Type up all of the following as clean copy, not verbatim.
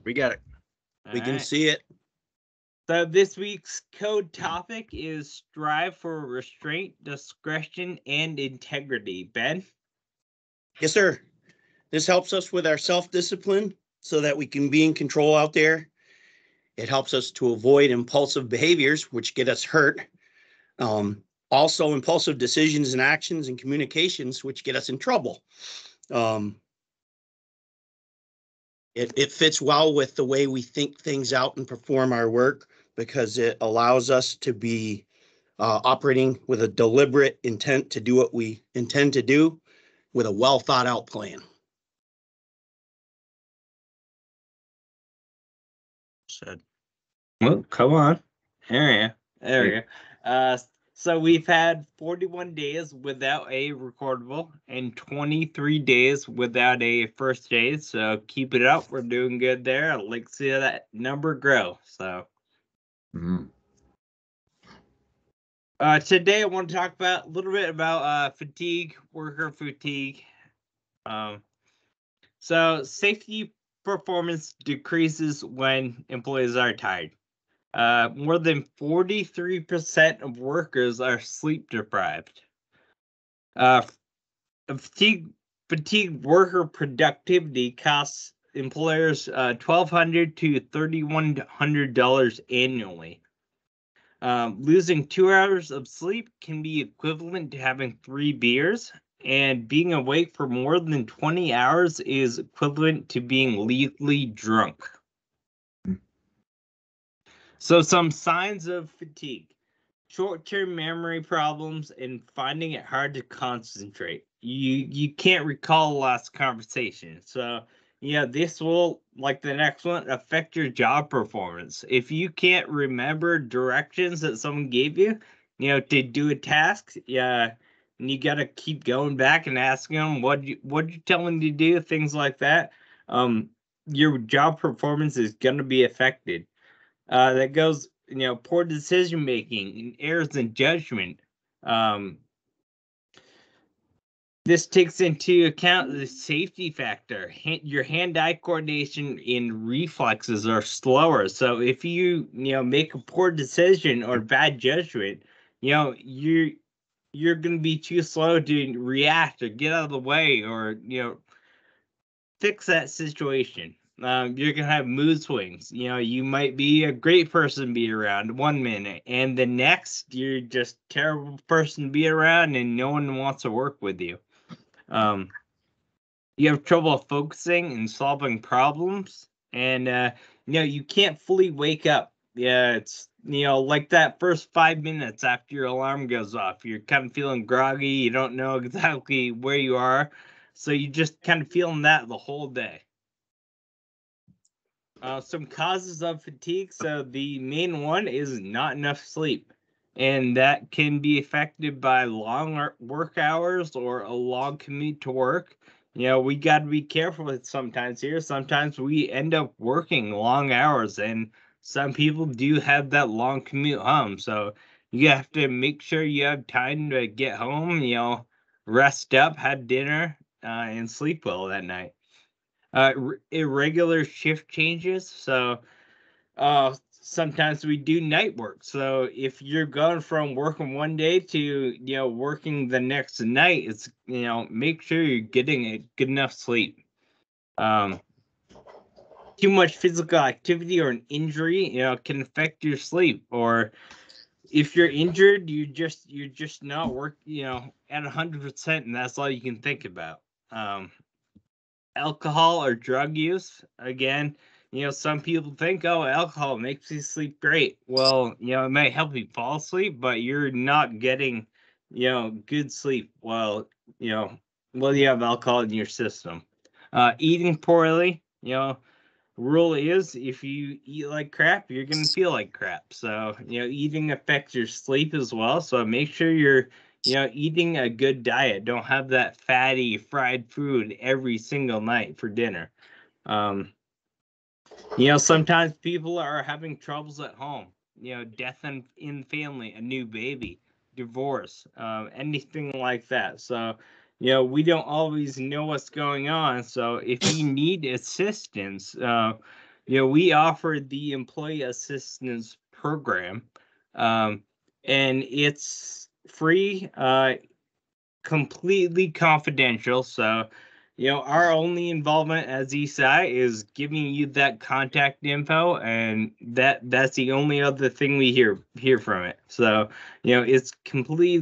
We got it. All We can right. see it. So this week's code topic is strive for restraint, discretion, and integrity. Ben? Yes, sir. This helps us with our self-discipline so that we can be in control out there. It helps us to avoid impulsive behaviors, which get us hurt. Also, impulsive decisions and actions and communications, which get us in trouble. It fits well with the way we think things out and perform our work because it allows us to be operating with a deliberate intent to do what we intend to do with a well thought out plan. Said. Well, come on. There we go. So we've had 41 days without a recordable and 23 days without a first aid. So keep it up. We're doing good there. I'd like to see that number grow. So today I want to talk about a little bit about fatigue, worker fatigue. So safety performance decreases when employees are tired. More than 43% of workers are sleep deprived. Fatigue worker productivity costs employers $1,200 to $3,100 annually. Losing 2 hours of sleep can be equivalent to having 3 beers, and being awake for more than 20 hours is equivalent to being lethally drunk. So some signs of fatigue: short-term memory problems and finding it hard to concentrate. You can't recall the last conversation. So this will, like the next one, affect your job performance. If you can't remember directions that someone gave you, to do a task, and you got to keep going back and asking them what you tell them to do, things like that. Your job performance is going to be affected. That goes, poor decision making and errors in judgment. This takes into account the safety factor. Your hand-eye coordination and reflexes are slower. So if you make a poor decision or bad judgment, you're going to be too slow to react or get out of the way or fix that situation. You're gonna have mood swings. You might be a great person to be around 1 minute, and the next you're just terrible person to be around, and no one wants to work with you. You have trouble focusing and solving problems, and you can't fully wake up. Yeah, it's like that first 5 minutes after your alarm goes off, you're kind of feeling groggy. You don't know exactly where you are, so you just kind of feeling that the whole day. Some causes of fatigue. So the main one is not enough sleep, and that can be affected by long work hours or a long commute to work. We got to be careful with sometimes here. Sometimes we end up working long hours, and some people do have that long commute home. So you have to make sure you have time to get home, rest up, have dinner, and sleep well that night. Irregular shift changes. So sometimes we do night work. So if you're going from working one day to working the next night, it's make sure you're getting a good enough sleep. Too much physical activity or an injury can affect your sleep. Or if you're injured, you're just not at 100%, and that's all you can think about. Alcohol or drug use, again, some people think, oh, alcohol makes you sleep great. Well, it might help you fall asleep, but you're not getting good sleep while you have alcohol in your system. Eating poorly, rule is, if you eat like crap, you're gonna feel like crap. So eating affects your sleep as well, so make sure you're eating a good diet. Don't have that fatty fried food every single night for dinner. Sometimes people are having troubles at home. Death in family, a new baby, divorce, anything like that. So we don't always know what's going on. So if you need assistance, we offer the employee assistance program, and it's free, completely confidential. So, our only involvement as ESI is giving you that contact info, and that's the only other thing we hear from it. So, it's completely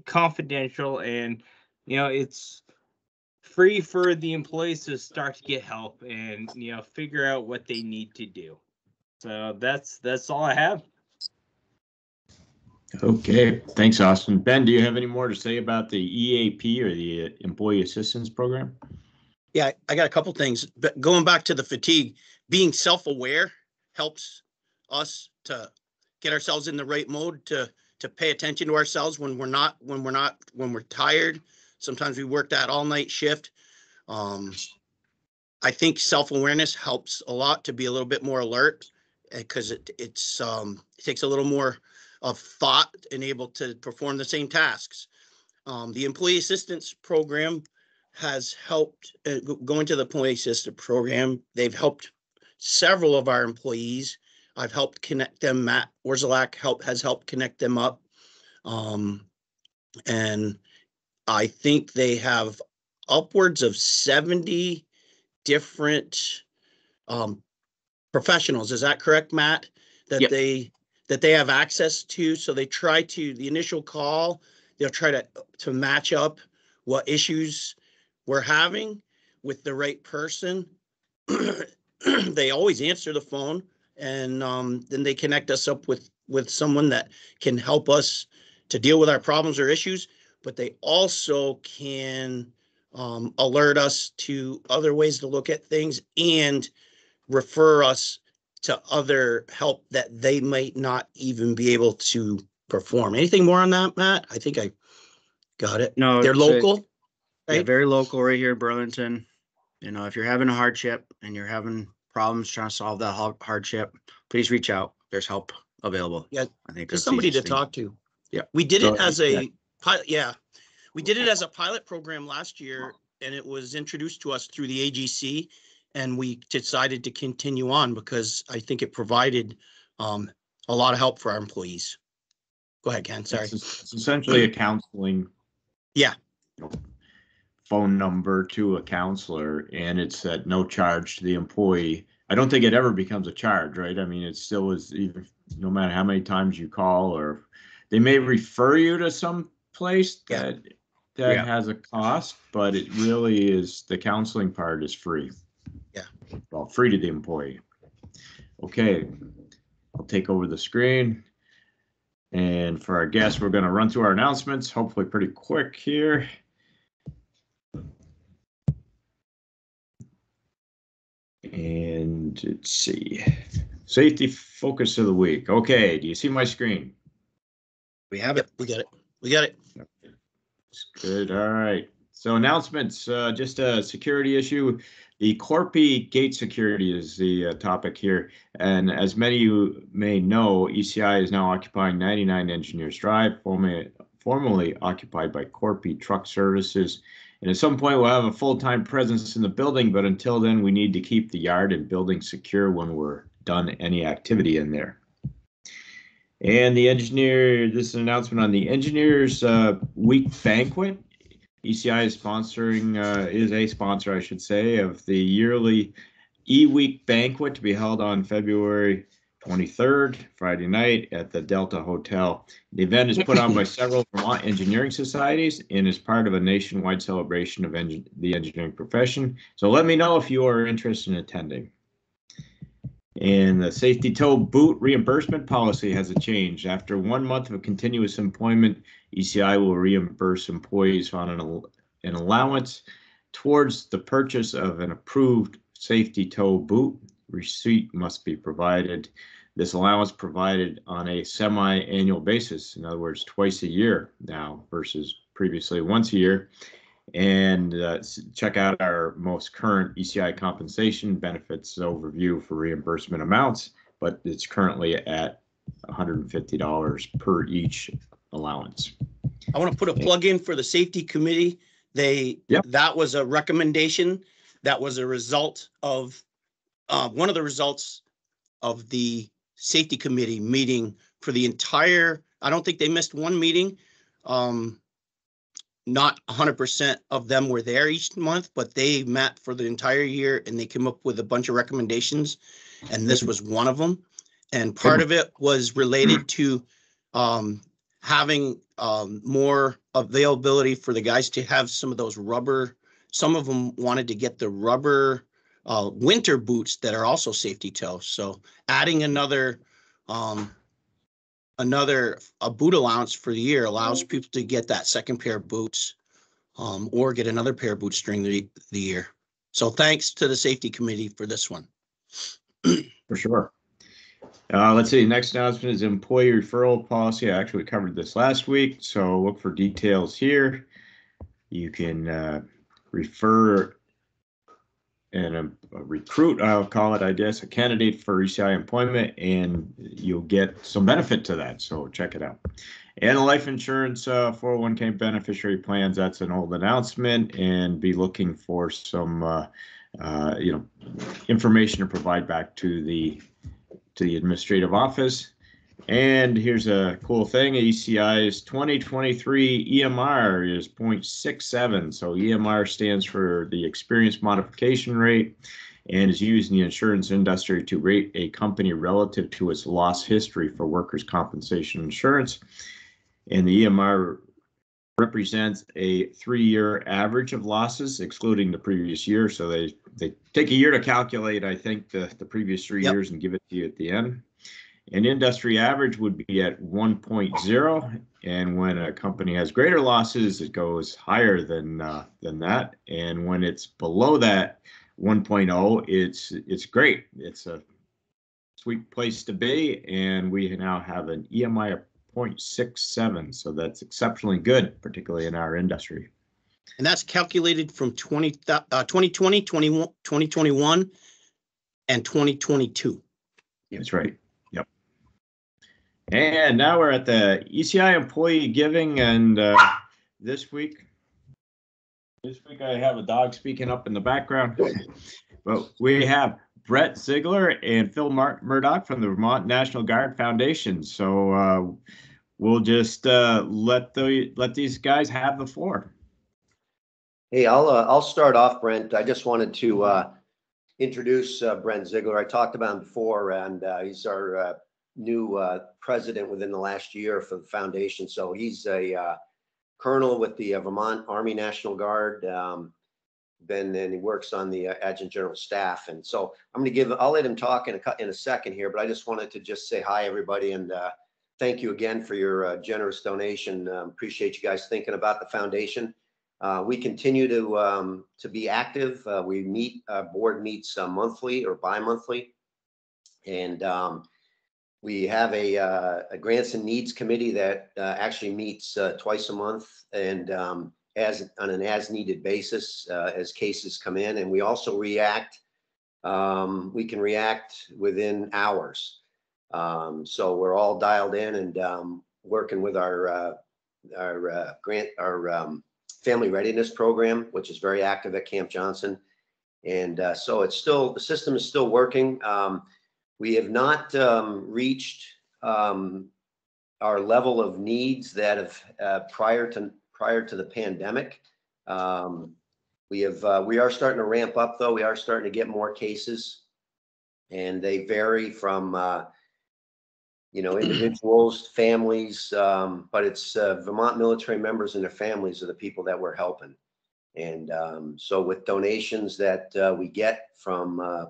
confidential, and it's free for the employees to start to get help and figure out what they need to do. So that's all I have. Okay, thanks, Austin. Ben, do you have any more to say about the EAP or the Employee Assistance Program? Yeah, I got a couple things. But going back to the fatigue, being self-aware helps us to get ourselves in the right mode to pay attention to ourselves when we're tired. Sometimes we work that all-night shift. I think self-awareness helps a lot to be a little bit more alert, because it takes a little more of thought and able to perform the same tasks. The employee assistance program has helped, going to the employee assistance program, they've helped several of our employees. I've helped connect them. Matt Orzalak has helped connect them up. And I think they have upwards of 70 different professionals. Is that correct, Matt? That Yep. they have access to. So they try to, the initial call, they'll try to match up what issues we're having with the right person. They always answer the phone, and then they connect us up with someone that can help us to deal with our problems or issues. But they also can alert us to other ways to look at things and refer us to other help that they might not even be able to perform. Anything more on that, Matt? I think I got it. No, they're local. Yeah, Right? very local right here in Burlington. If you're having a hardship and you're having problems trying to solve that hardship, please reach out. There's help available. Yeah, I think just that's the somebody to easiest thing. talk to. Yeah. We did So, it as yeah. a pilot. Yeah, we did it as a pilot program last year, and it was introduced to us through the AGC, and we decided to continue on because I think it provided a lot of help for our employees. Go ahead, Ken. Sorry. It's essentially a counseling Yeah. phone number to a counselor, and it's at no charge to the employee. I don't think it ever becomes a charge, right? I mean, it still is, even no matter how many times you call, or they may refer you to some place that Yeah. has a cost, but it really is, the counseling part is free. Yeah. Well, free to the employee. Okay, I'll take over the screen. And for our guests, we're going to run through our announcements, hopefully pretty quick here. And let's see, safety focus of the week. Okay, do you see my screen? We have Yep, it. we got it. We got it. Good. All right. So announcements, just a security issue. The Corpy gate security is the topic here. And as many of you may know, ECI is now occupying 99 Engineers Drive, formerly occupied by Corpy Truck Services. And at some point, we'll have a full-time presence in the building, but until then, we need to keep the yard and building secure when we're done any activity in there. And the engineer, this is an announcement on the Engineers Week Banquet. ECI is sponsoring, is a sponsor, I should say, of the yearly E-Week Banquet to be held on February 23rd, Friday night at the Delta Hotel. The event is put on by several Vermont engineering societies and is part of a nationwide celebration of the engineering profession. So let me know if you are interested in attending. And the safety tow boot reimbursement policy has a change. After 1 month of continuous employment, ECI will reimburse employees on an allowance towards the purchase of an approved safety tow boot. Receipt must be provided. This allowance provided on a semi-annual basis, in other words, twice a year now versus previously once a year. And check out our most current ECI compensation benefits overview for reimbursement amounts, but it's currently at $150 per each allowance. I want to put a plug in for the safety committee. That was a recommendation that was a result of one of the results of the safety committee meeting for the entire, I don't think they missed one meeting. Not 100% of them were there each month, but they met for the entire year and they came up with a bunch of recommendations. And this was one of them. And part of it was related to having more availability for the guys to have some of those rubber. Some of them wanted to get the rubber winter boots that are also safety toe. So adding another boot allowance for the year allows people to get that second pair of boots or get another pair of boots during the year. So thanks to the safety committee for this one. For sure. Let's see. Next announcement is employee referral policy. I actually covered this last week, so look for details here. You can refer and a recruit, I'll call it, I guess, a candidate for ECI employment, and you'll get some benefit to that. So check it out. And the life insurance 401k beneficiary plans, that's an old announcement, and be looking for some information to provide back to the administrative office. And here's a cool thing. ECI's 2023 EMR is 0.67. So EMR stands for the experience modification rate and is used in the insurance industry to rate a company relative to its loss history for workers' compensation insurance. And the EMR represents a 3-year average of losses, excluding the previous year. So they take a year to calculate, I think, the previous 3 years and give it to you at the end. An industry average would be at 1.0, and when a company has greater losses, it goes higher than that. And when it's below that 1.0, it's great. It's a sweet place to be, and we now have an EMI of 0.67, so that's exceptionally good, particularly in our industry. And that's calculated from 2020, 2021, and 2022. That's right. Yep. And now we're at the ECI employee giving, and this week I have a dog speaking up in the background. But we have Brett Ziegler and Phil Murdoch from the Vermont National Guard Foundation. So we'll just let these guys have the floor. Hey, I'll start off, Brent. I just wanted to introduce Brent Ziegler. I talked about him before, and he's our new president within the last year for the foundation. So he's a colonel with the Vermont Army National Guard. And he works on the Adjutant General Staff. And so I'll let him talk in a second here, but I just wanted to just say hi, everybody, and thank you again for your generous donation. Appreciate you guys thinking about the foundation. We continue to be active. We meet, board meets monthly or bi-monthly, and we have a grants and needs committee that actually meets twice a month, and on an as-needed basis as cases come in. And we also react. We can react within hours. So we're all dialed in and working with our family readiness program, which is very active at Camp Johnson. And so the system is still working. We have not reached our level of needs that have prior to the pandemic. We are starting to ramp up, though. We are starting to get more cases, and they vary from individuals, families, but it's Vermont military members and their families are the people that we're helping. And so with donations that we get from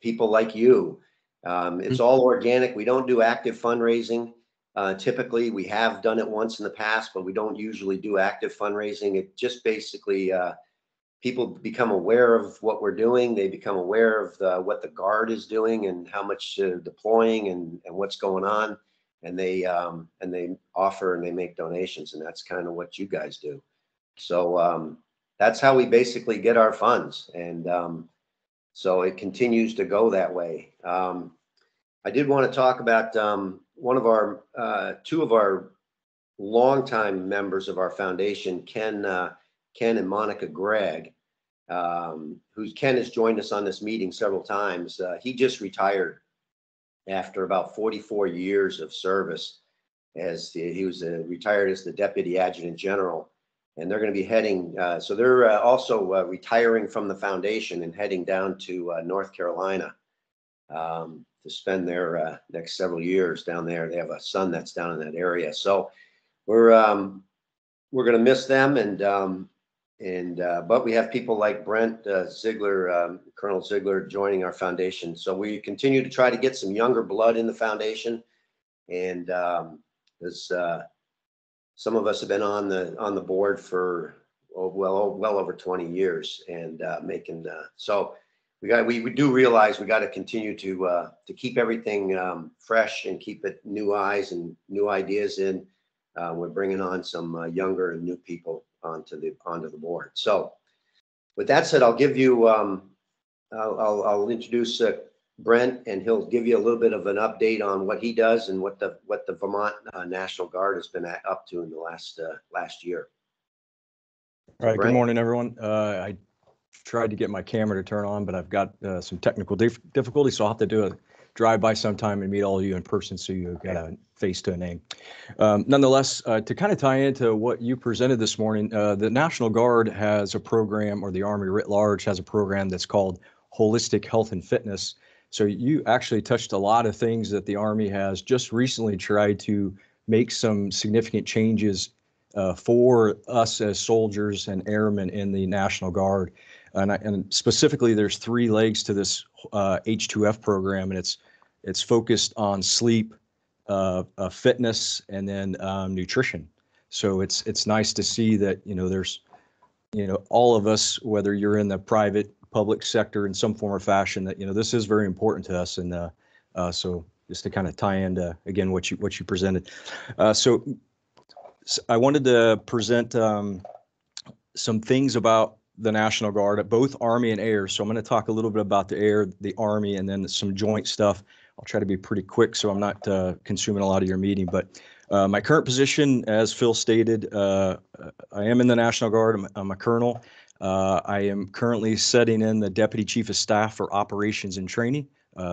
people like you, it's all organic. We don't do active fundraising. Typically, we have done it once in the past, but we don't usually do active fundraising. It just basically people become aware of what we're doing. They become aware of what the Guard is doing and how much deploying and what's going on, and they offer and they make donations, and that's kind of what you guys do. So that's how we basically get our funds, and so it continues to go that way. I did want to talk about two of our longtime members of our foundation, Ken and Monica Gregg. Ken has joined us on this meeting several times. He just retired after about 44 years of service. He was retired as the Deputy Adjutant General, and they're going to be heading. So they're also retiring from the foundation and heading down to North Carolina to spend their next several years down there. They have a son that's down in that area, so we're going to miss them, but we have people like Brent Ziegler, Colonel Ziegler, joining our foundation. So we continue to try to get some younger blood in the foundation, and as some of us have been on the board for well over 20 years, and making so we do realize we got to continue to keep everything fresh and keep it new eyes and new ideas in. We're bringing on some younger and new people onto the board. So with that said, I'll give you I'll introduce Brent, and he'll give you a little bit of an update on what he does and what the Vermont National Guard has been up to in the last year. All right, Brent? good morning, everyone. I tried to get my camera to turn on, but I've got some technical difficulties, so I'll have to do a drive-by sometime and meet all of you in person, so you got a face to a name. Nonetheless, to kind of tie into what you presented this morning, the National Guard has a program, or the Army writ large has a program that's called Holistic Health and Fitness. So you actually touched a lot of things that the Army has just recently tried to make some significant changes for us as soldiers and airmen in the National Guard. And specifically, there's 3 legs to this H2F program, and it's focused on sleep, fitness, and then nutrition. So it's nice to see that, there's, all of us, whether you're in the private, public sector in some form or fashion, that, this is very important to us. And so just to kind of tie into, again, what you presented. So I wanted to present some things about the National Guard at both Army and Air. So I'm going to talk a little bit about the Air, the Army, and then some joint stuff. I'll try to be pretty quick so I'm not consuming a lot of your meeting. But my current position, as Phil stated, I am in the National Guard. I'm a colonel. I am currently setting in the Deputy Chief of Staff for Operations and Training.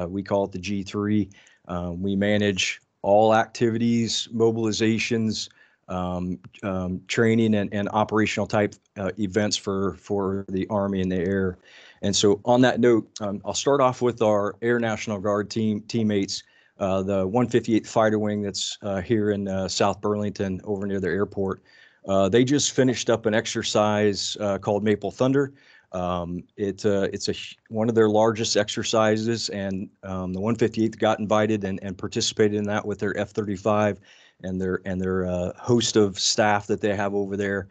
We call it the G3. We manage all activities, mobilizations, training and operational type events for the Army and the Air. And so on that note, I'll start off with our Air National Guard teammates, the 158th Fighter Wing that's here in South Burlington over near the airport. They just finished up an exercise called Maple Thunder. It's one of their largest exercises, and the 158th got invited and participated in that with their F-35 and their host of staff that they have over there,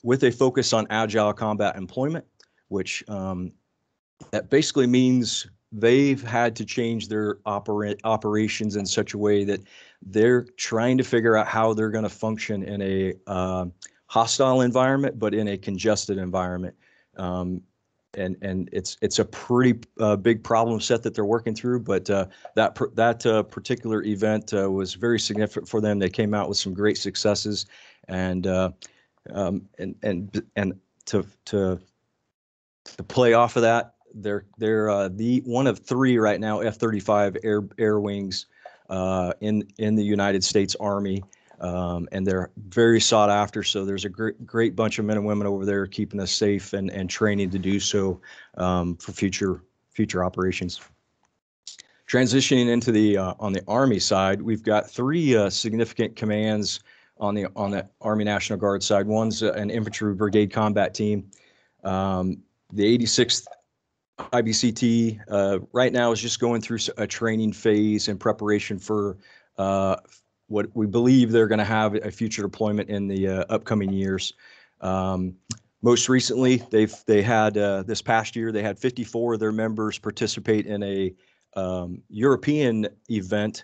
with a focus on agile combat employment, which that basically means they've had to change their operations in such a way that they're trying to figure out how they're going to function in a hostile environment, but in a congested environment. And it's a pretty big problem set that they're working through, but that particular event was very significant for them. They came out with some great successes, and to play off of that, they're the one of 3 right now F-35 air wings in the United States Army. And they're very sought after. So there's a great bunch of men and women over there keeping us safe and training to do so for future operations. Transitioning into the on the Army side, we've got 3 significant commands on the Army National Guard side. One's an infantry brigade combat team. The 86th IBCT right now is just going through a training phase in preparation for what we believe they're going to have a future deployment in the upcoming years. Most recently, they had this past year, they had 54 of their members participate in a European event.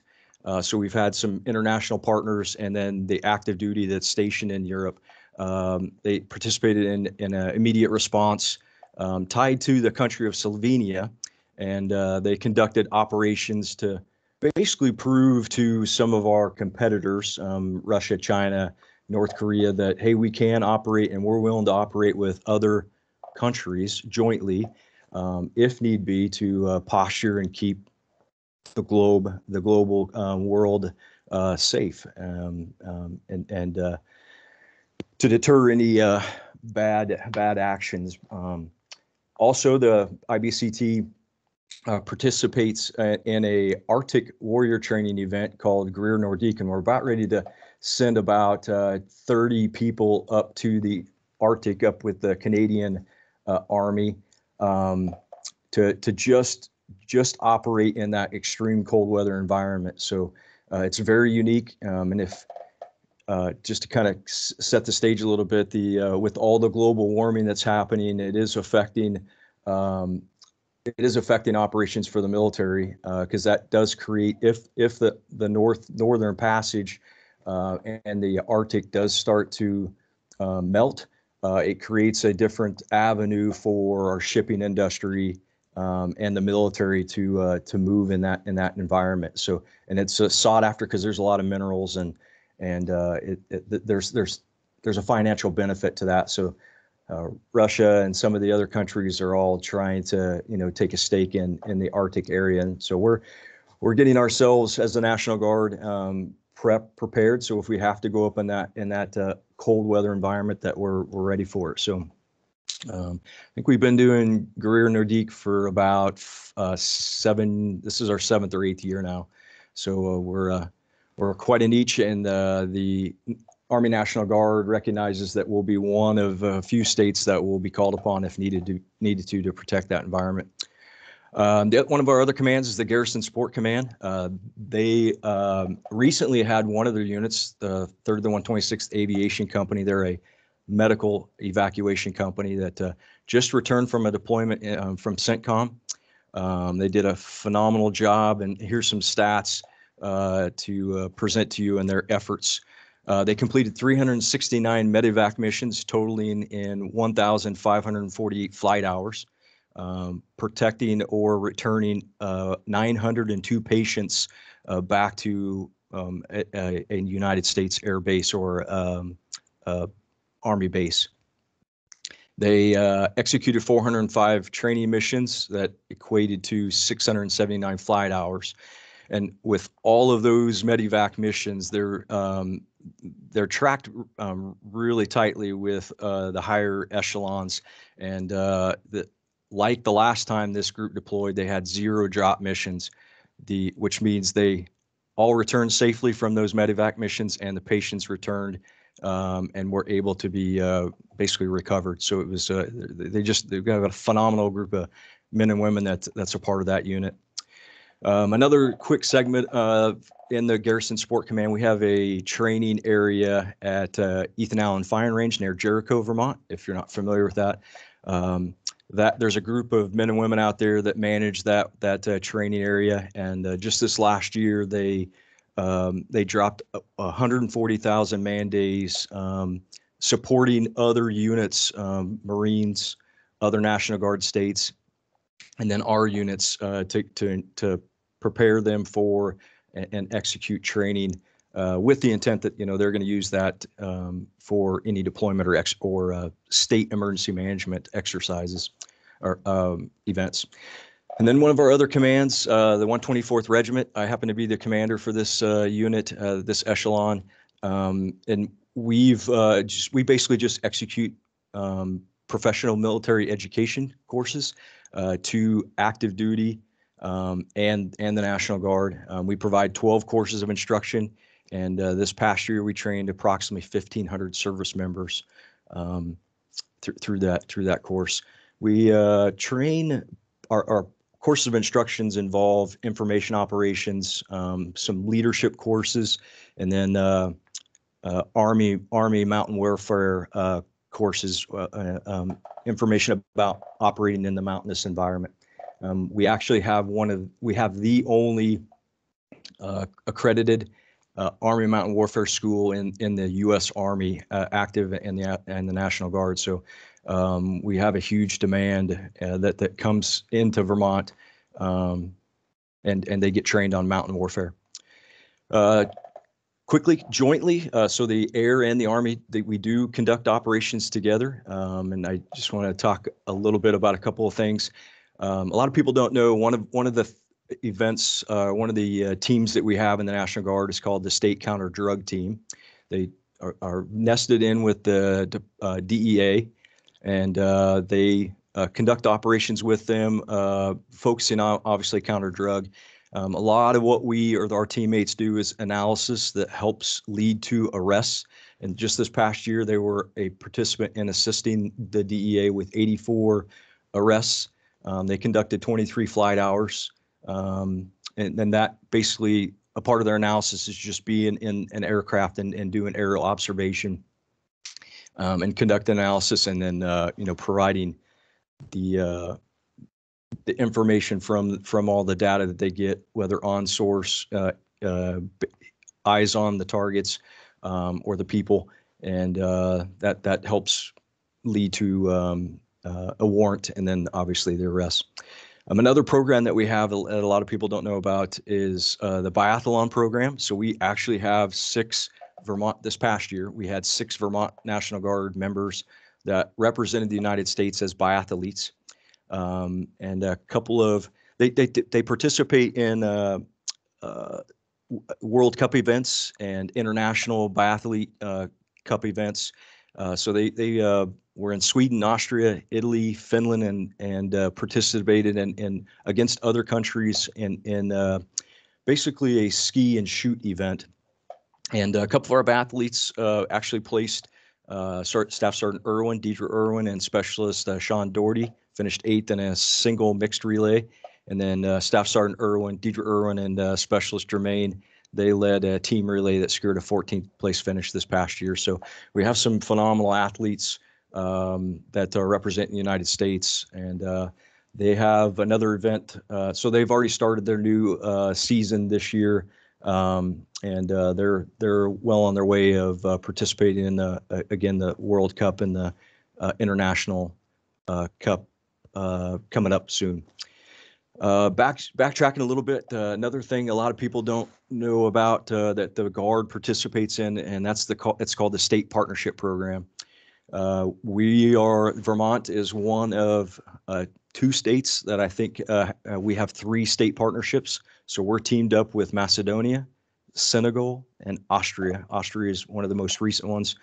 So we've had some international partners, and then the active duty that's stationed in Europe. They participated in an immediate response tied to the country of Slovenia, and they conducted operations to basically prove to some of our competitors, Russia, China, North Korea, that, hey, we can operate and we're willing to operate with other countries jointly, if need be, to posture and keep the global world safe, and to deter any bad actions. Also, the IBCT participates in a Arctic warrior training event called Greer Nordique, and we're about ready to send about 30 people up to the Arctic, up with the Canadian Army, to just operate in that extreme cold weather environment. So it's very unique, and if just to kind of set the stage a little bit, with all the global warming that's happening, it is affecting operations for the military, because that does create, if the northern passage and the Arctic does start to melt, it creates a different avenue for our shipping industry and the military to move in that environment. So, and it's sought after because there's a lot of minerals, and there's a financial benefit to that. So Russia and some of the other countries are all trying to, take a stake in the Arctic area. And so we're getting ourselves as the National Guard prepared. So if we have to go up in that cold weather environment, that we're ready for it. So I think we've been doing Greer Nordique for about this is our 7th or 8th year now. So we're quite a niche, and the Army National Guard recognizes that we'll be one of a few states that will be called upon if needed to protect that environment. One of our other commands is the Garrison Support Command. They recently had one of their units, the 3rd to 126th Aviation Company. They're a medical evacuation company that just returned from a deployment from CENTCOM. They did a phenomenal job, and here's some stats to present to you in their efforts. They completed 369 medevac missions, totaling in 1,548 flight hours, protecting or returning 902 patients back to a United States Air Base or Army base. They executed 405 training missions that equated to 679 flight hours. And with all of those medevac missions, they're tracked really tightly with the higher echelons. And like the last time this group deployed, they had 0 drop missions, which means they all returned safely from those medevac missions, and the patients returned and were able to be basically recovered. So it was they've got a phenomenal group of men and women that's a part of that unit. Another quick segment in the Garrison Support Command, we have a training area at Ethan Allen Firing Range near Jericho, Vermont. If you're not familiar with that, there's a group of men and women out there that manage that training area. And just this last year, they dropped 140,000 man days supporting other units, Marines, other National Guard states, and then our units to prepare them for and execute training with the intent that they're going to use that for any deployment or state emergency management exercises or events. And then one of our other commands, the 124th Regiment, I happen to be the commander for this unit, this echelon, and we basically just execute professional military education courses to active duty and the National Guard. We provide 12 courses of instruction, and this past year we trained approximately 1,500 service members through that course. We train our courses of instructions involve information operations, some leadership courses, and then Army mountain warfare courses, information about operating in the mountainous environment. We actually have the only accredited Army Mountain Warfare School in the U.S. Army, active in the National Guard. So we have a huge demand that comes into Vermont, and they get trained on mountain warfare. Quickly, jointly, so the Air and the Army, we do conduct operations together. And I just want to talk a little bit about a couple of things. A lot of people don't know one of the events, one of the teams that we have in the National Guard is called the State Counter Drug Team. They are nested in with the DEA, and they conduct operations with them, focusing on obviously counter drug. A lot of what we or our teammates do is analysis that helps lead to arrests. And just this past year, they were a participant in assisting the DEA with 84 arrests. They conducted 23 flight hours. And then that basically, a part of their analysis is just being in an aircraft and doing aerial observation and conduct analysis, and then, providing the information from all the data that they get, whether on source, eyes on the targets, or the people, and that helps lead to a warrant, and then obviously the arrest. Another program that we have that a lot of people don't know about is the biathlon program. So we actually have this past year, we had 6 Vermont National Guard members that represented the United States as biathletes. And a couple of, they participate in World Cup events and international biathlete cup events. So they were in Sweden, Austria, Italy, Finland, and participated in against other countries in basically a ski and shoot event. And a couple of our biathletes actually placed Staff Sergeant Deidre Irwin, and Specialist Sean Doherty finished 8th in a single mixed relay. And then Staff Sergeant Deidre Irwin, and Specialist Jermaine, they led a team relay that secured a 14th place finish this past year. So we have some phenomenal athletes that are representing the United States, and they have another event. So they've already started their new season this year, and they're well on their way of participating in again the World Cup and the International Cup coming up soon. Backtracking a little bit, another thing a lot of people don't know about that the Guard participates in, and it's called the State Partnership Program. Vermont is one of 2 states that I think we have 3 state partnerships. So we're teamed up with Macedonia, Senegal, and Austria. Austria is one of the most recent ones.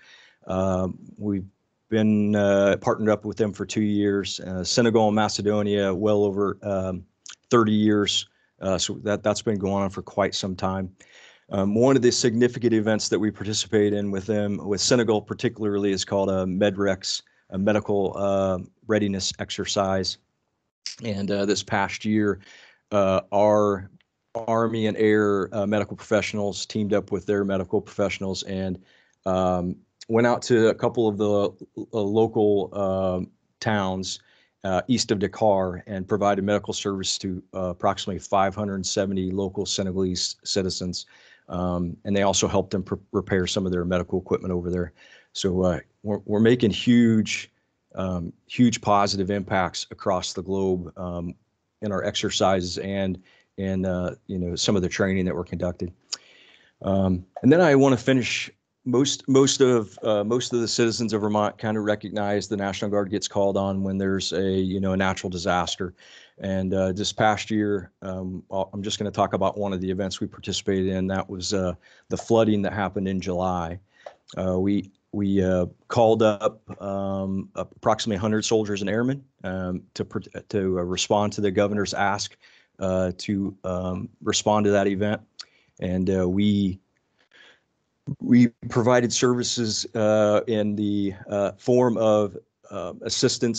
We've been partnered up with them for 2 years. Senegal and Macedonia, well over 30 years. So that's been going on for quite some time. One of the significant events that we participate in with them, with Senegal particularly, is called a MEDREX, a medical readiness exercise. And this past year, our Army and Air medical professionals teamed up with their medical professionals and went out to a couple of the local towns east of Dakar and provided medical service to approximately 570 local Senegalese citizens. And they also helped them repair some of their medical equipment over there. So we're making huge positive impacts across the globe in our exercises and in some of the training that we're conducting. And then I want to finish. Most of the citizens of Vermont kind of recognize the National Guard gets called on when there's a natural disaster. And this past year, I'm just going to talk about one of the events we participated in. That was the flooding that happened in July. We called up approximately 100 soldiers and airmen to respond to the governor's ask to respond to that event, and we provided services in the form of assisting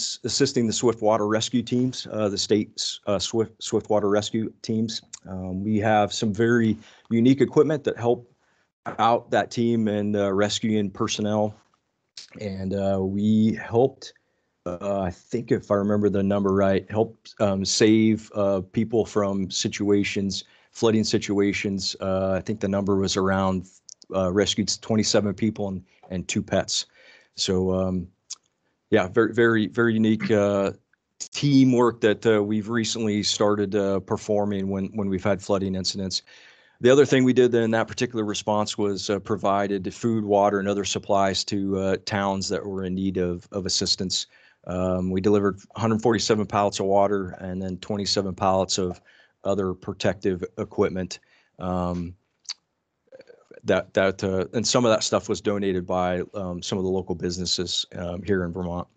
the Swiftwater rescue teams, the state's Swiftwater rescue teams. We have some very unique equipment that help out that team and rescuing personnel. And we helped, I think if I remember the number right, helped save people from flooding situations. I think the number was around rescued 27 people and 2 pets. So yeah, very, very, very unique teamwork that we've recently started performing when we've had flooding incidents. The other thing we did in that particular response was provided food, water, and other supplies to towns that were in need of assistance. We delivered 147 pallets of water and then 27 pallets of other protective equipment. And some of that stuff was donated by some of the local businesses here in Vermont.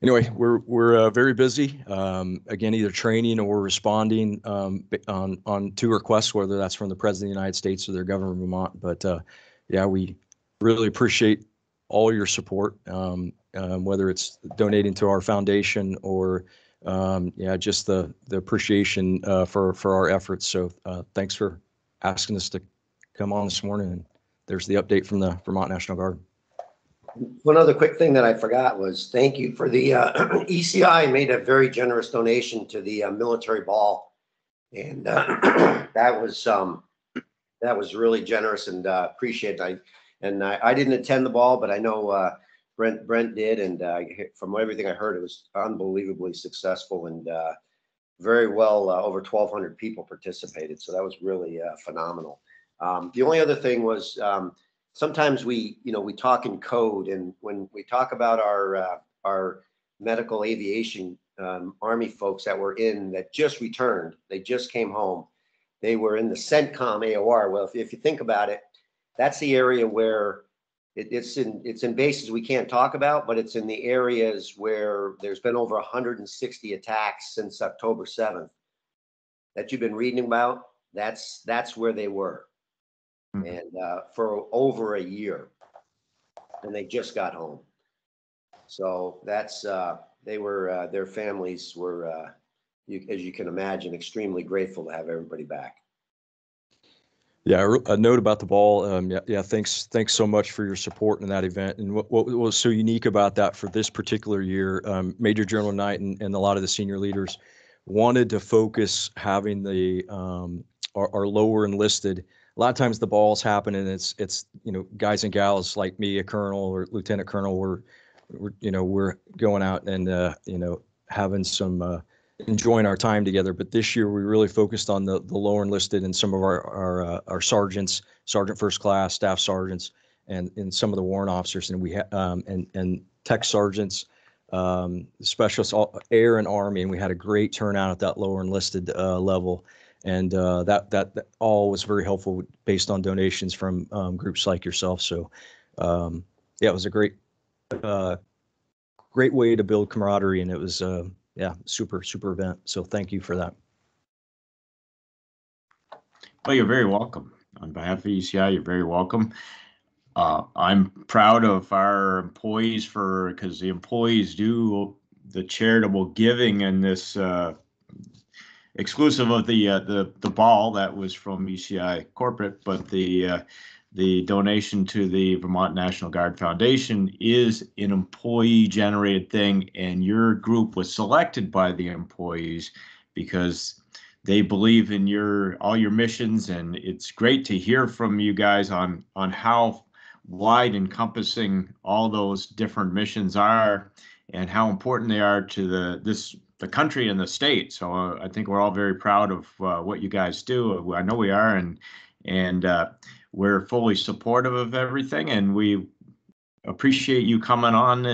Anyway, we're very busy. Again, either training or responding on two requests, whether that's from the President of the United States or their government of Vermont. But yeah, we really appreciate all your support, whether it's donating to our foundation or yeah, just the appreciation for our efforts. So thanks for asking us to come on this morning. And there's the update from the Vermont National Guard. One other quick thing that I forgot was thank you for the ECI made a very generous donation to the military ball, and that was really generous and appreciate it. I didn't attend the ball, but I know Brent did, and from everything I heard, it was unbelievably successful and very well. Over 1,200 people participated, so that was really phenomenal. The only other thing was. Sometimes we talk in code, and when we talk about our medical aviation Army folks that just returned, they just came home. They were in the CENTCOM AOR. Well, if you think about it, that's the area where it's in bases we can't talk about, but it's in the areas where there's been over 160 attacks since October 7th that you've been reading about. That's where they were. And for over a year, and they just got home. So that's they were their families were, as you can imagine, extremely grateful to have everybody back. Yeah, a note about the ball. Yeah, thanks so much for your support in that event. And what was so unique about that for this particular year, Major General Knight and a lot of the senior leaders wanted to focus having the our lower enlisted. A lot of times the balls happen and it's guys and gals like me, a colonel or lieutenant colonel, we're going out and having some enjoying our time together. But this year we really focused on the lower enlisted and some of our sergeants, sergeant first class, staff sergeants, and some of the warrant officers, and we and tech sergeants, specialists, air and Army, and we had a great turnout at that lower enlisted level. And that all was very helpful based on donations from groups like yourself. So yeah, it was a great way to build camaraderie, and it was yeah, super event. So thank you for that. Well, you're very welcome. On behalf of ECI, you're very welcome. I'm proud of our employees because the employees do the charitable giving in this. Exclusive of the ball that was from ECI corporate, but the donation to the Vermont National Guard Foundation is an employee generated thing, and your group was selected by the employees because they believe in all your missions, and it's great to hear from you guys on how wide encompassing all those different missions are and how important they are to the country and the state. So I think we're all very proud of what you guys do. I know we are, and we're fully supportive of everything, and we appreciate you coming on.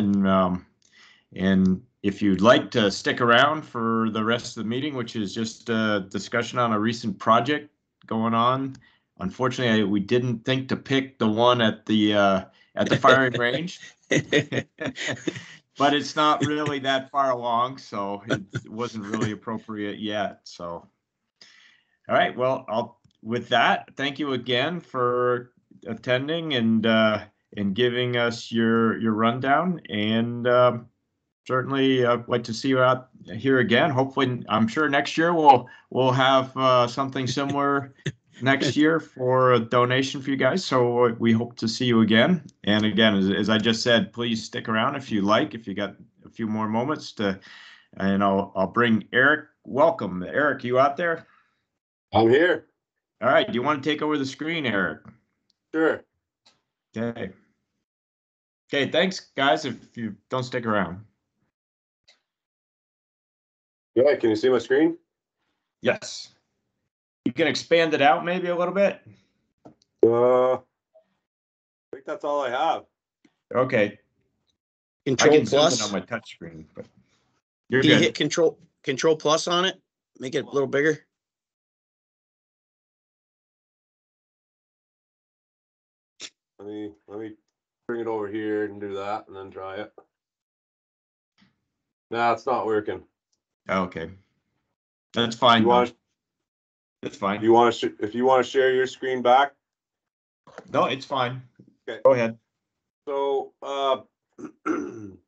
And if you'd like to stick around for the rest of the meeting, which is just a discussion on a recent project going on. Unfortunately, we didn't think to pick the one at the firing range. But it's not really that far along, so it wasn't really appropriate yet. So, all right. Well, with that, thank you again for attending and giving us your rundown. And certainly, I'd like to see you out here again. Hopefully, I'm sure next year we'll have something similar. Next year for a donation for you guys. So we hope to see you again. And again, as I just said, please stick around if you like, if you got a few more moments and I'll bring Eric. Welcome. Eric, you out there? I'm here. All right. Do you want to take over the screen, Eric? Sure. Okay. Okay. Thanks, guys. If you don't stick around. Yeah. Can you see my screen? Yes. You can expand it out maybe a little bit. I think that's all I have. Okay. I Control can zoom in plus. on my touch screen, but you're Can you good. hit control plus on it? Make it a little bigger. Let me bring it over here and do that, and then try it. Nah, it's not working. Okay. That's fine. You want? That's fine. You want to? If you want to share your screen back. No, it's fine. Okay. Go ahead. So, the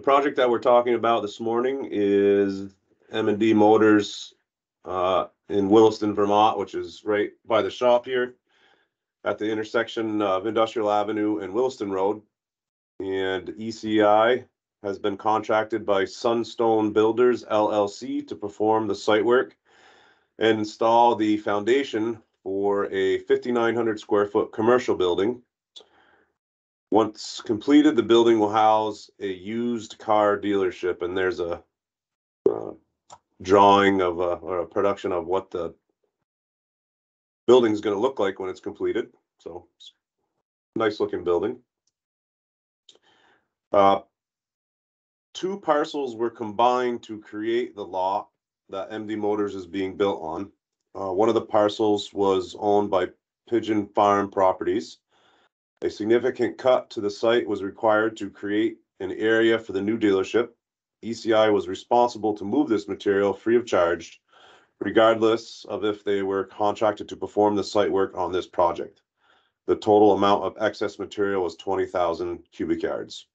project that we're talking about this morning is M&D Motors in Williston, Vermont, which is right by the shop here at the intersection of Industrial Avenue and Williston Road. And ECI has been contracted by Sunstone Builders LLC to perform the site work and install the foundation for a 5,900 square foot commercial building. Once completed, the building will house a used car dealership, and there's a drawing of or a production of what the building's going to look like when it's completed. So, nice looking building. Two parcels were combined to create the lot that MD Motors is being built on. One of the parcels was owned by Pigeon Farm Properties. A significant cut to the site was required to create an area for the new dealership. ECI was responsible to move this material free of charge, regardless of if they were contracted to perform the site work on this project. The total amount of excess material was 20,000 cubic yards.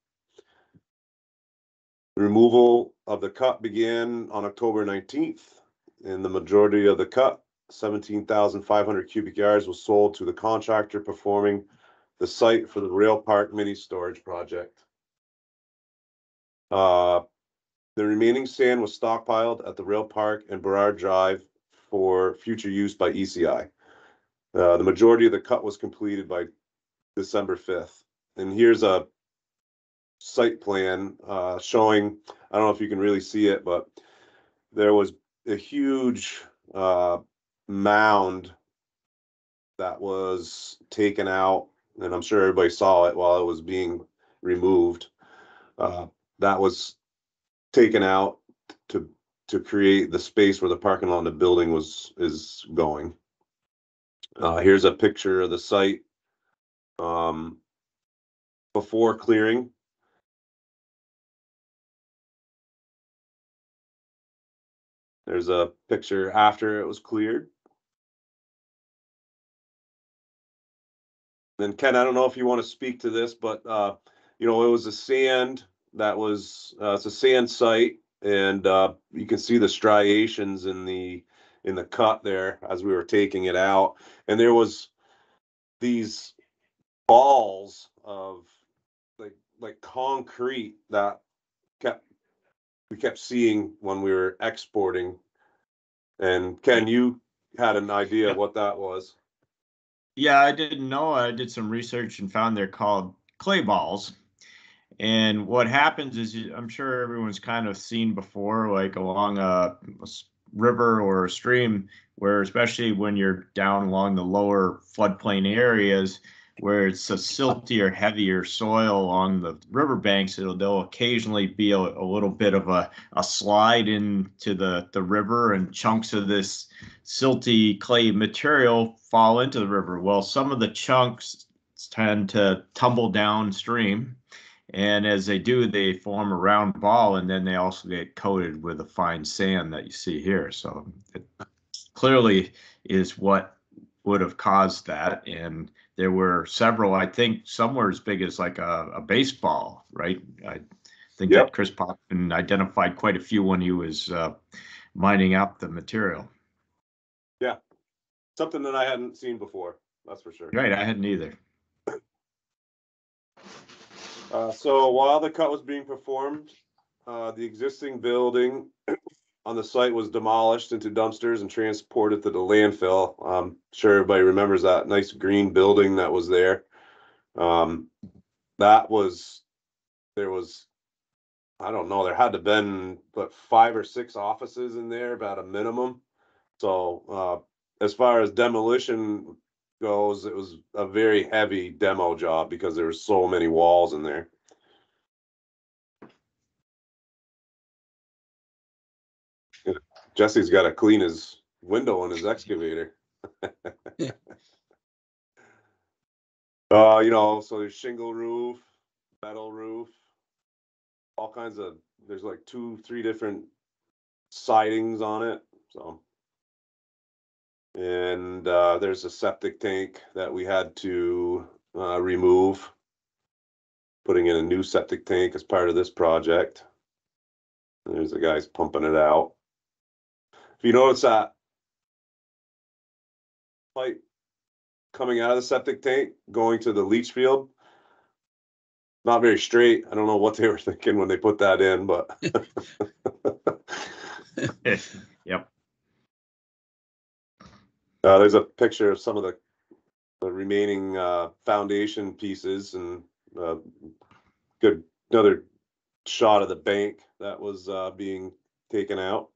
The removal of the cut began on October 19th, and the majority of the cut, 17,500 cubic yards, was sold to the contractor performing the site for the Rail Park mini storage project. The remaining sand was stockpiled at the Rail Park and Burrard Drive for future use by ECI. The majority of the cut was completed by December 5th. And here's a site plan showing, I don't know if you can really see it, but there was a huge mound that was taken out, and I'm sure everybody saw it while it was being removed. That was taken out to create the space where the parking lot in the building is going. Here's a picture of the site before clearing. There's a picture after it was cleared. And Ken, I don't know if you want to speak to this, but you know, it was a sand that was it's a sand site, and you can see the striations in the cut there as we were taking it out, and there was these balls of like concrete that we kept seeing when we were exporting. And Ken, you had an idea of what that was. Yeah, I didn't know. I did some research and found they're called clay balls. And what happens is, I'm sure everyone's kind of seen before, like along a river or a stream, where especially when you're down along the lower floodplain areas, where it's a silty or heavier soil on the riverbanks, there'll occasionally be a little bit of a slide into the river, and chunks of this silty clay material fall into the river. Well, some of the chunks tend to tumble downstream, and as they do, they form a round ball, and then they also get coated with a fine sand that you see here. So it clearly is what would have caused that. And there were several, I think some were as big as like a baseball, right? I think Yep. that Chris Potvin identified quite a few when he was mining up the material. Yeah, something that I hadn't seen before, that's for sure. Right, I hadn't either. So while the cut was being performed, the existing building on the site was demolished into dumpsters and transported to the landfill. I'm sure everybody remembers that nice green building that was there. There was, I don't know, there had to have been, but 5 or 6 offices in there, about a minimum. So as far as demolition goes, it was a very heavy demo job because there were so many walls in there. Jesse's got to clean his window on his excavator. You know, so there's shingle roof, metal roof, all kinds of, there's like 2-3 different sidings on it. So, and there's a septic tank that we had to remove, putting in a new septic tank as part of this project. And there's the guys pumping it out. If you notice that pipe coming out of the septic tank going to the leach field, not very straight. I don't know what they were thinking when they put that in, but Yep. there's a picture of some of the remaining foundation pieces, and good another shot of the bank that was being taken out.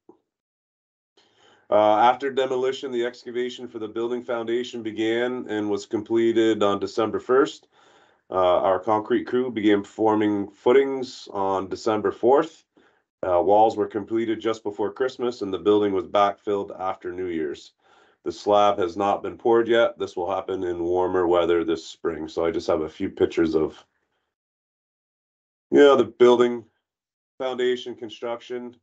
After demolition, the excavation for the building foundation began and was completed on December 1st. Our concrete crew began performing footings on December 4th. Walls were completed just before Christmas, and the building was backfilled after New Year's. The slab has not been poured yet. This will happen in warmer weather this spring. So I just have a few pictures of, the building foundation construction.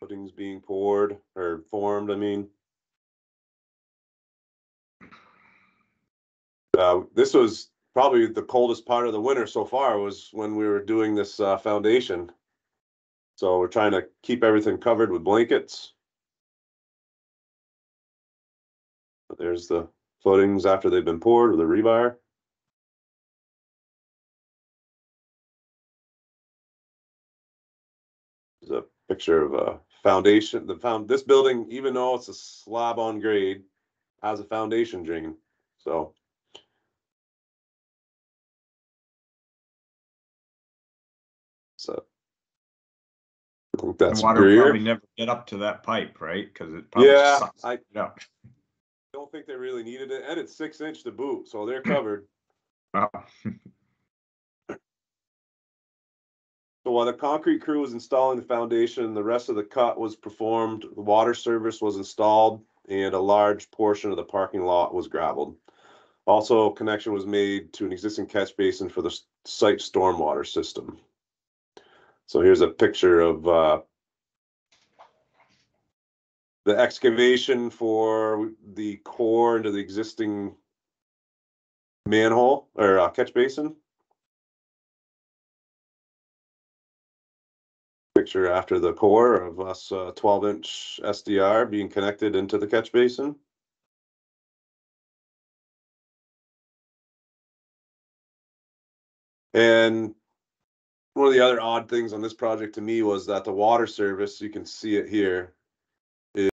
Footings being poured or formed, I mean. This was probably the coldest part of the winter so far, was when we were doing this foundation. So we're trying to keep everything covered with blankets. But there's the footings after they've been poured with a rebar. There's a picture of a foundation. This building, even though it's a slab on grade, has a foundation drain. So I think that's The water Greer. probably never get up to that pipe, right? Because it probably Yeah, sucks I it up. don't think they really needed it, and it's 6-inch to boot, so they're covered. Wow. So while the concrete crew was installing the foundation, the rest of the cut was performed. The water service was installed, and a large portion of the parking lot was gravelled. Also, connection was made to an existing catch basin for the site stormwater system. So here's a picture of the excavation for the core into the existing manhole or catch basin. Picture after the core of us 12-inch SDR being connected into the catch basin. And one of the other odd things on this project to me was that the water service, you can see it here,